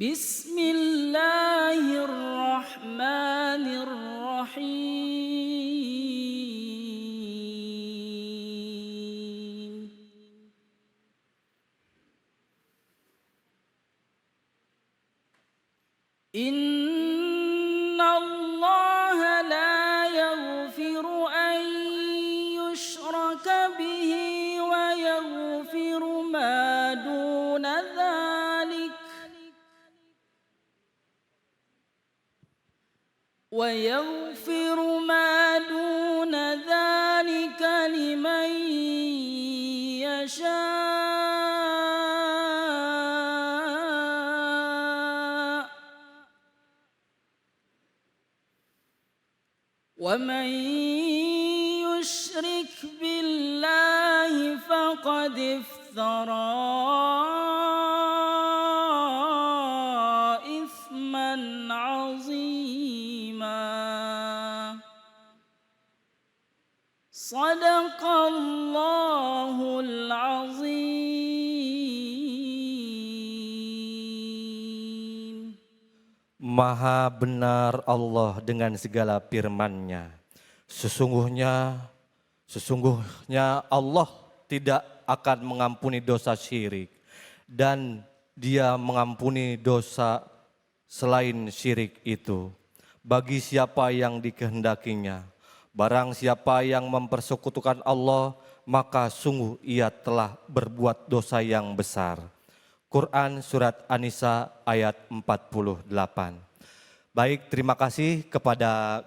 Bismillahirrahmanirrahim. Innallaha la yaghfiru an yushraka bihi wa yaghfiru ma duna dhalik liman yasha' wa man yushrik billahi faqad iftara ithman 'azima. Sadaqallahul azim. Maha benar Allah dengan segala firman-Nya. Sesungguhnya Allah tidak akan mengampuni dosa syirik. Dan Dia mengampuni dosa selain syirik itu. Bagi siapa yang dikehendakinya. Barang siapa yang mempersekutukan Allah, maka sungguh ia telah berbuat dosa yang besar. Quran Surat An-Nisa ayat 48. Baik, terima kasih kepada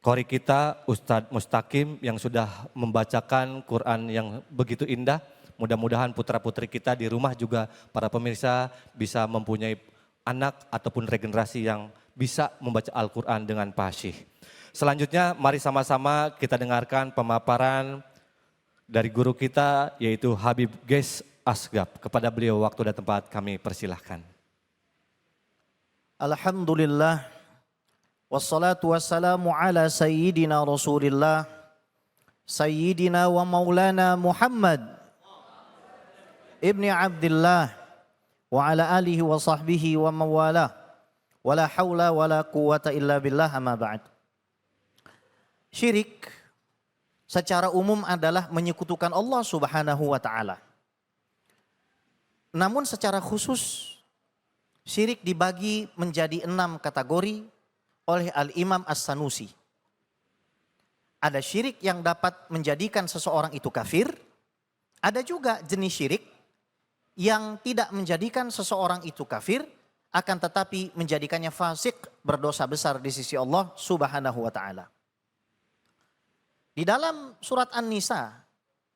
qori kita Ustadz Mustaqim yang sudah membacakan Quran yang begitu indah. Mudah-mudahan putra-putri kita di rumah juga para pemirsa bisa mempunyai anak ataupun regenerasi yang bisa membaca Al-Quran dengan fasih. Selanjutnya mari sama-sama kita dengarkan pemaparan dari guru kita yaitu Habib Ges Asgab. Kepada beliau waktu dan tempat kami persilahkan. Alhamdulillah. Wassalatu wassalamu ala sayyidina Rasulillah. Sayyidina wa maulana Muhammad ibni Abdillah. Wa ala alihi wa sahbihi wa mawalah. Wa la hawla wa la quwata illa billah amma ba'd. Syirik secara umum adalah menyekutukan Allah Subhanahu wa ta'ala. Namun secara khusus syirik dibagi menjadi 6 kategori oleh Al-Imam As-Sanusi. Ada syirik yang dapat menjadikan seseorang itu kafir. Ada juga jenis syirik yang tidak menjadikan seseorang itu kafir, akan tetapi menjadikannya fasik, berdosa besar di sisi Allah Subhanahu wa ta'ala. Di dalam surat An-Nisa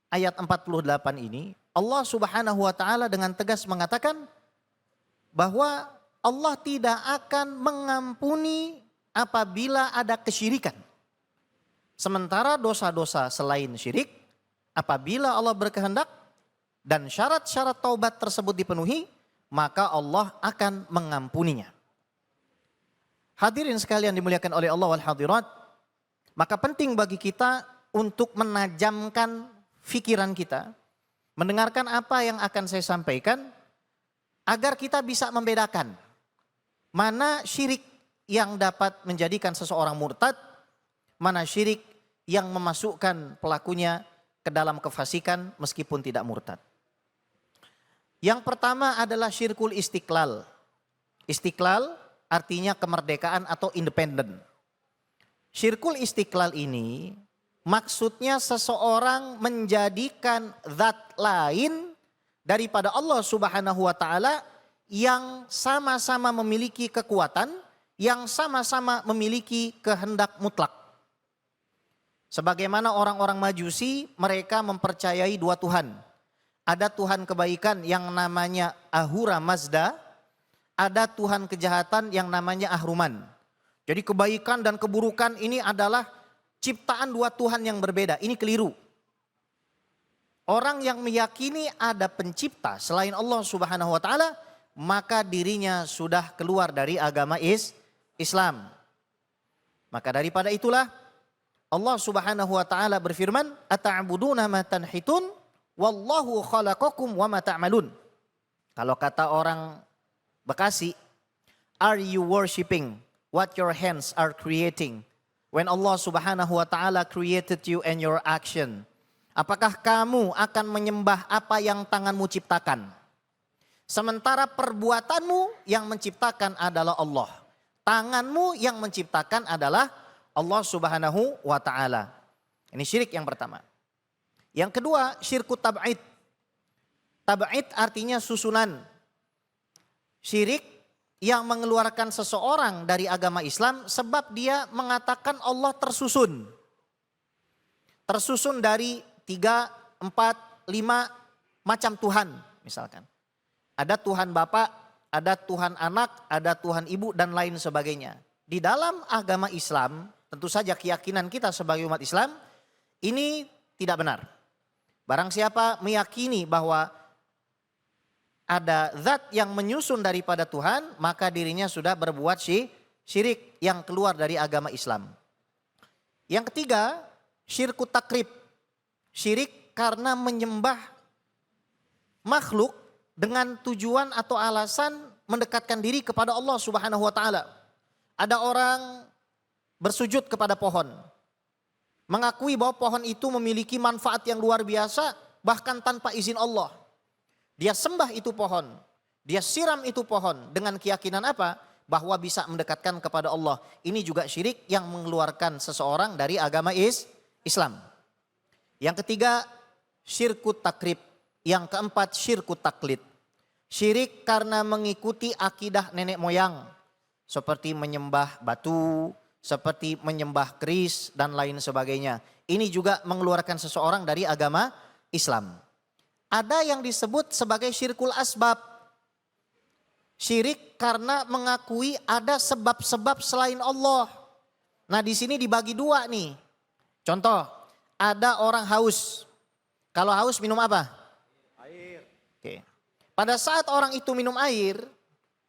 ayat 48 ini Allah Subhanahu wa ta'ala dengan tegas mengatakan bahwa Allah tidak akan mengampuni apabila ada kesyirikan. Sementara dosa-dosa selain syirik, apabila Allah berkehendak dan syarat-syarat taubat tersebut dipenuhi, maka Allah akan mengampuninya. Hadirin sekalian dimuliakan oleh Allah wal hadirat, maka penting bagi kita untuk menajamkan fikiran kita, mendengarkan apa yang akan saya sampaikan, agar kita bisa membedakan mana syirik yang dapat menjadikan seseorang murtad, mana syirik yang memasukkan pelakunya ke dalam kefasikan meskipun tidak murtad. Yang pertama adalah syirkul istiqlal. Istiqlal artinya kemerdekaan atau independen. Syirkul istiqlal ini maksudnya seseorang menjadikan zat lain daripada Allah Subhanahu wa ta'ala yang sama-sama memiliki kekuatan, yang sama-sama memiliki kehendak mutlak. Sebagaimana orang-orang Majusi, mereka mempercayai 2 Tuhan. Ada Tuhan kebaikan yang namanya Ahura Mazda, ada Tuhan kejahatan yang namanya Ahruman. Jadi kebaikan dan keburukan ini adalah ciptaan 2 Tuhan yang berbeda. Ini keliru. Orang yang meyakini ada pencipta selain Allah Subhanahu wa ta'ala, maka dirinya sudah keluar dari agama Islam. Maka daripada itulah Allah Subhanahu wa ta'ala berfirman, ata'buduna ma tanhitun wallahu khalaqakum wa ma ta'malun. Kalau kata orang Bekasi, are you worshiping? What your hands are creating? When Allah Subhanahu wa taala created you and your action. Apakah kamu akan menyembah apa yang tanganmu ciptakan? Sementara perbuatanmu yang menciptakan adalah Allah. Tanganmu yang menciptakan adalah Allah Subhanahu wa taala. Ini syirik yang pertama. Yang kedua, syirku tab'id. Tab'id artinya susunan. Syirik yang mengeluarkan seseorang dari agama Islam sebab dia mengatakan Allah tersusun. Tersusun dari 3, 4, 5 macam Tuhan misalkan. Ada Tuhan Bapa, ada Tuhan Anak, ada Tuhan Ibu dan lain sebagainya. Di dalam agama Islam, tentu saja keyakinan kita sebagai umat Islam ini tidak benar. Barang siapa meyakini bahwa ada zat yang menyusun daripada Tuhan, maka dirinya sudah berbuat syirik yang keluar dari agama Islam. Yang ketiga, syirku takrib. Syirik karena menyembah makhluk dengan tujuan atau alasan mendekatkan diri kepada Allah Subhanahu wa taala. Ada orang bersujud kepada pohon, mengakui bahwa pohon itu memiliki manfaat yang luar biasa bahkan tanpa izin Allah. Dia sembah itu pohon, dia siram itu pohon dengan keyakinan apa? Bahwa bisa mendekatkan kepada Allah. Ini juga syirik yang mengeluarkan seseorang dari agama Islam. Yang ketiga, syirku takrib. Yang keempat, syirku taklid. Syirik karena mengikuti akidah nenek moyang. Seperti menyembah batu, seperti menyembah keris dan lain sebagainya. Ini juga mengeluarkan seseorang dari agama Islam. Ada yang disebut sebagai syirkul asbab. Syirik karena mengakui ada sebab-sebab selain Allah. Nah di sini dibagi dua nih. Contoh, ada orang haus. Kalau haus minum apa? Air. Oke. Pada saat orang itu minum air,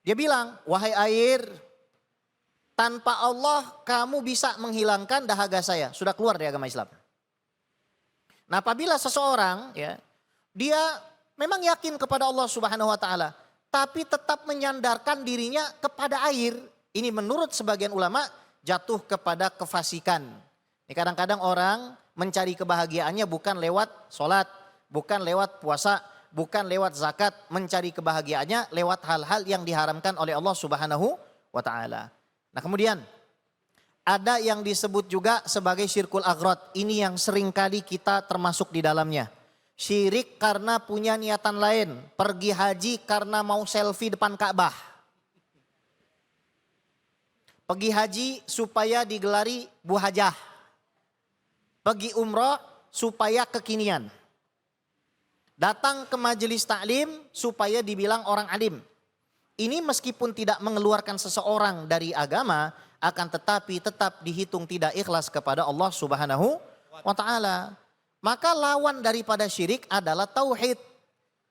dia bilang, wahai air, tanpa Allah kamu bisa menghilangkan dahaga saya. Sudah keluar dari agama Islam. Nah apabila seseorang ya, dia memang yakin kepada Allah Subhanahu wa taala, tapi tetap menyandarkan dirinya kepada air. Ini menurut sebagian ulama jatuh kepada kefasikan. Ini kadang-kadang orang mencari kebahagiaannya bukan lewat sholat, bukan lewat puasa, bukan lewat zakat. Mencari kebahagiaannya lewat hal-hal yang diharamkan oleh Allah Subhanahu wa taala. Nah kemudian ada yang disebut juga sebagai syirkul aghrad. Ini yang seringkali kita termasuk di dalamnya. Syirik karena punya niatan lain. Pergi haji karena mau selfie depan Ka'bah. Pergi haji supaya digelari Bu Hajah. Pergi umroh supaya kekinian. Datang ke majelis taklim supaya dibilang orang alim. Ini meskipun tidak mengeluarkan seseorang dari agama, akan tetapi tetap dihitung tidak ikhlas kepada Allah Subhanahu wa taala. Maka lawan daripada syirik adalah tauhid.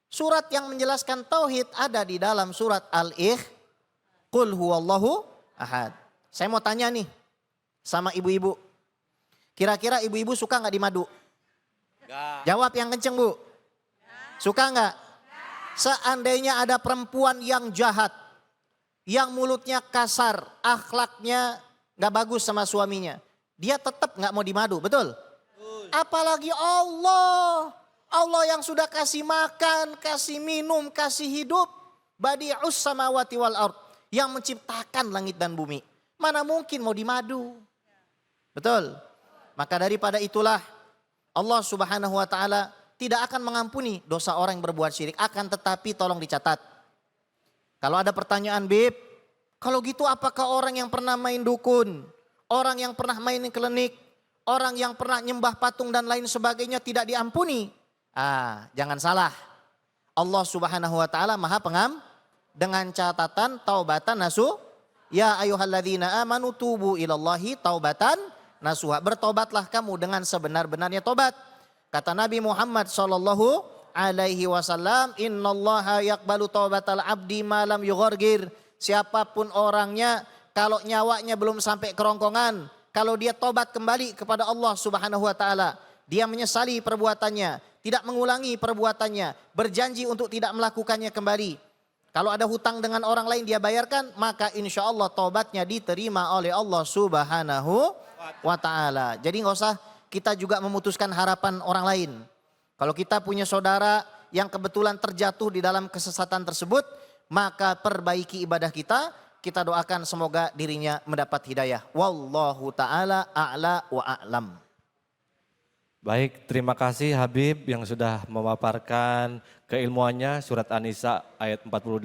Surat yang menjelaskan tauhid ada di dalam surat Qul huwallahu ahad. Saya mau tanya nih sama ibu-ibu. Kira-kira ibu-ibu suka nggak dimadu? Enggak. Jawab yang kenceng Bu. Suka nggak? Seandainya ada perempuan yang jahat, yang mulutnya kasar, akhlaknya nggak bagus sama suaminya, dia tetap nggak mau dimadu, betul? Apalagi Allah yang sudah kasih makan, kasih minum, kasih hidup. Badi'us samawati wal ard, yang menciptakan langit dan bumi. Mana mungkin mau dimadu? Betul? Maka daripada itulah Allah Subhanahu wa taala tidak akan mengampuni dosa orang yang berbuat syirik. Akan tetapi tolong dicatat. Kalau ada pertanyaan, Bib, kalau gitu apakah orang yang pernah main dukun, orang yang pernah main klinik, orang yang pernah nyembah patung dan lain sebagainya tidak diampuni? Jangan salah. Allah Subhanahu wa taala Maha dengan catatan taubatan nasuh. Ya ayyuhalladzina amanu tubu ilallahi taubatan nasuha. Bertobatlah kamu dengan sebenar-benarnya tobat. Kata Nabi Muhammad sallallahu alaihi wasallam, innallaha yaqbalu taubatal abdi ma lam yughargir. Siapapun orangnya kalau nyawanya belum sampai kerongkongan, kalau dia tobat kembali kepada Allah Subhanahu wa taala, dia menyesali perbuatannya, tidak mengulangi perbuatannya, berjanji untuk tidak melakukannya kembali, Kalau ada hutang dengan orang lain dia bayarkan, maka insya Allah tobatnya diterima oleh Allah Subhanahu wa ta'ala. Jadi nggak usah kita juga memutuskan harapan orang lain. Kalau kita punya saudara yang kebetulan terjatuh di dalam kesesatan tersebut, maka perbaiki ibadah kita doakan semoga dirinya mendapat hidayah. Wallahu ta'ala a'la wa a'lam. Baik, terima kasih Habib yang sudah memaparkan keilmuannya surat An-Nisa ayat 48.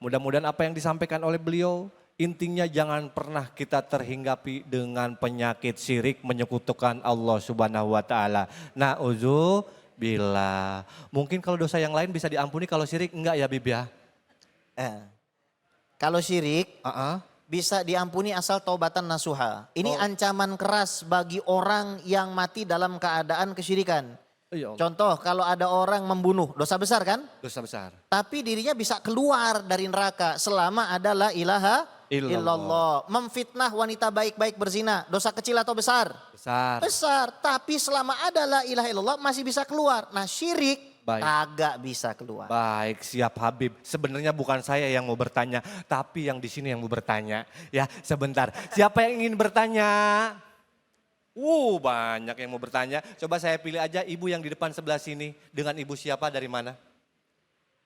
Mudah-mudahan apa yang disampaikan oleh beliau intinya jangan pernah kita terhinggapi dengan penyakit syirik menyekutukan Allah Subhanahu wa taala. Na'udzubillah. Mungkin kalau dosa yang lain bisa diampuni, kalau syirik enggak ya Habib ya? Kalau syirik bisa diampuni asal taubatan nasuha. Ini ancaman keras bagi orang yang mati dalam keadaan kesyirikan. Contoh kalau ada orang membunuh, dosa besar kan? Dosa besar. Tapi dirinya bisa keluar dari neraka selama ada la ilaha illallah. Memfitnah wanita baik-baik berzina, dosa kecil atau besar? Besar. Besar, tapi selama ada la ilaha illallah masih bisa keluar. Nah syirik kagak bisa keluar. Baik, siap Habib. Sebenarnya bukan saya yang mau bertanya, tapi yang di sini yang mau bertanya. Ya, sebentar. Siapa yang ingin bertanya? Banyak yang mau bertanya. Coba saya pilih aja ibu yang di depan sebelah sini. Dengan ibu siapa, dari mana?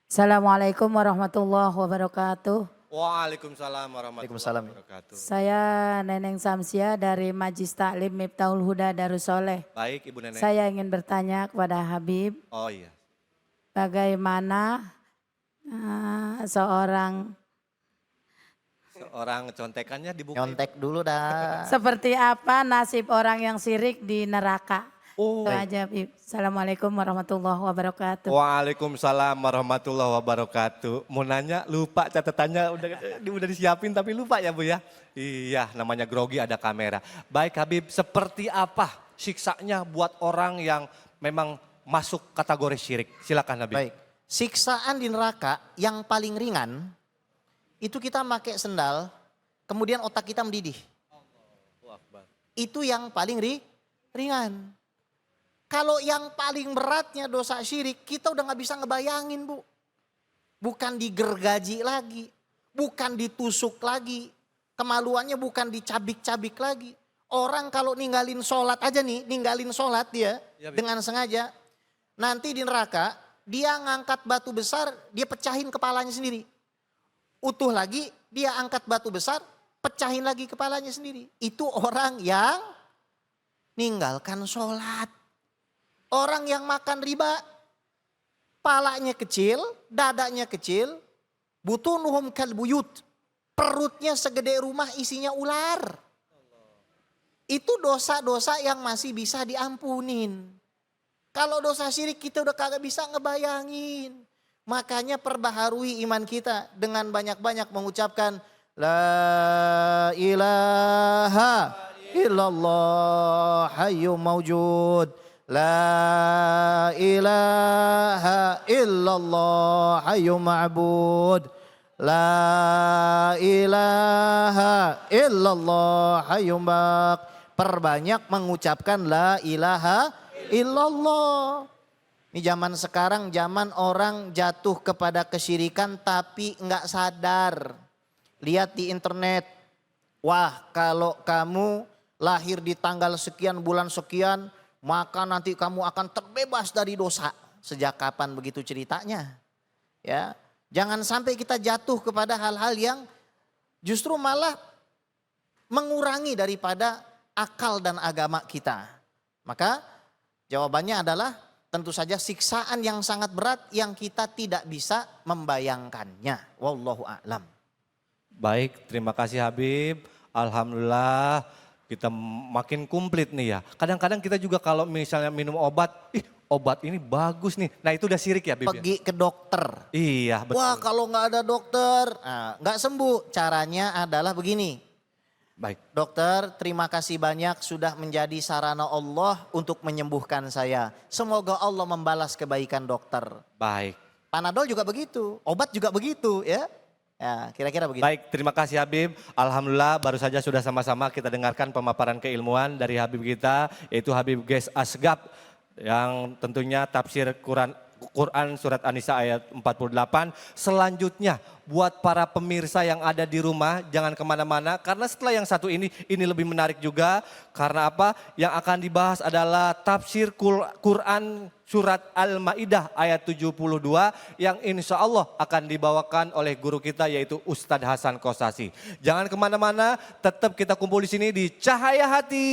Assalamualaikum warahmatullahi wabarakatuh. Waalaikumsalam warahmatullahi wabarakatuh. Saya Neneng Samsia dari Majlis Taklim Miftahul Huda Darussoleh. Baik Ibu Nenek. Saya ingin bertanya kepada Habib. Oh iya. Bagaimana seorang contekannya dibuka. Nyontek dulu dah. seperti apa nasib orang yang syirik di neraka? Itu aja Habib. Assalamualaikum warahmatullahi wabarakatuh. Waalaikumsalam warahmatullahi wabarakatuh. Mau nanya lupa catatannya udah disiapin tapi lupa ya Bu ya. Iya, namanya grogi ada kamera. Baik Habib, seperti apa siksanya buat orang yang memang masuk kategori syirik? Silakan Habib. Baik, siksaan di neraka yang paling ringan itu kita pakai sendal, kemudian otak kita mendidih. Itu yang paling ringan. Kalau yang paling beratnya dosa syirik, kita udah gak bisa ngebayangin Bu. Bukan digergaji lagi, bukan ditusuk lagi, kemaluannya bukan dicabik-cabik lagi. Orang kalau ninggalin sholat aja nih, ninggalin sholat dia dengan sengaja. Nanti di neraka dia ngangkat batu besar, dia pecahin kepalanya sendiri. Utuh lagi, dia angkat batu besar, pecahin lagi kepalanya sendiri. Itu orang yang ninggalkan sholat. Orang yang makan riba, palanya kecil, dadanya kecil, butunuhum kalbuyut. Perutnya segede rumah isinya ular. Itu dosa-dosa yang masih bisa diampunin. Kalau dosa syirik kita udah kagak bisa ngebayangin. Makanya perbaharui iman kita dengan banyak-banyak mengucapkan La ilaha illallah hayyum maujud. La ilaha illallah hayyum ma'bud. La ilaha illallah hayyum baq. Perbanyak mengucapkan la ilaha illallah. Ini zaman sekarang zaman orang jatuh kepada kesyirikan tapi enggak sadar. Lihat di internet. Wah, kalau kamu lahir di tanggal sekian bulan sekian, maka nanti kamu akan terbebas dari dosa. Sejak kapan begitu ceritanya? Ya, jangan sampai kita jatuh kepada hal-hal yang justru malah mengurangi daripada akal dan agama kita. Maka jawabannya adalah tentu saja siksaan yang sangat berat yang kita tidak bisa membayangkannya. Wallahu a'lam. Baik, terima kasih Habib. Alhamdulillah kita makin komplit nih ya. Kadang-kadang kita juga kalau misalnya minum obat, obat ini bagus nih. Nah itu udah syirik ya Habib? Pergi ke dokter. Iya betul. Wah kalau nggak ada dokter, nggak sembuh. Caranya adalah begini. Baik. Dokter, terima kasih banyak sudah menjadi sarana Allah untuk menyembuhkan saya. Semoga Allah membalas kebaikan dokter. Baik. Panadol juga begitu, obat juga begitu ya. Ya, kira-kira begitu. Baik, terima kasih Habib. Alhamdulillah baru saja sudah sama-sama kita dengarkan pemaparan keilmuan dari Habib kita, yaitu Habib Ges Asgab yang tentunya tafsir Quran Quran surat An-Nisa ayat 48. Selanjutnya buat para pemirsa yang ada di rumah jangan kemana-mana karena setelah yang satu ini lebih menarik juga. Karena apa? Yang akan dibahas adalah tafsir Quran surat Al-Ma'idah ayat 72 yang insya Allah akan dibawakan oleh guru kita yaitu Ustadz Hasan Kosasi. Jangan kemana-mana, tetap kita kumpul di sini di Cahaya Hati.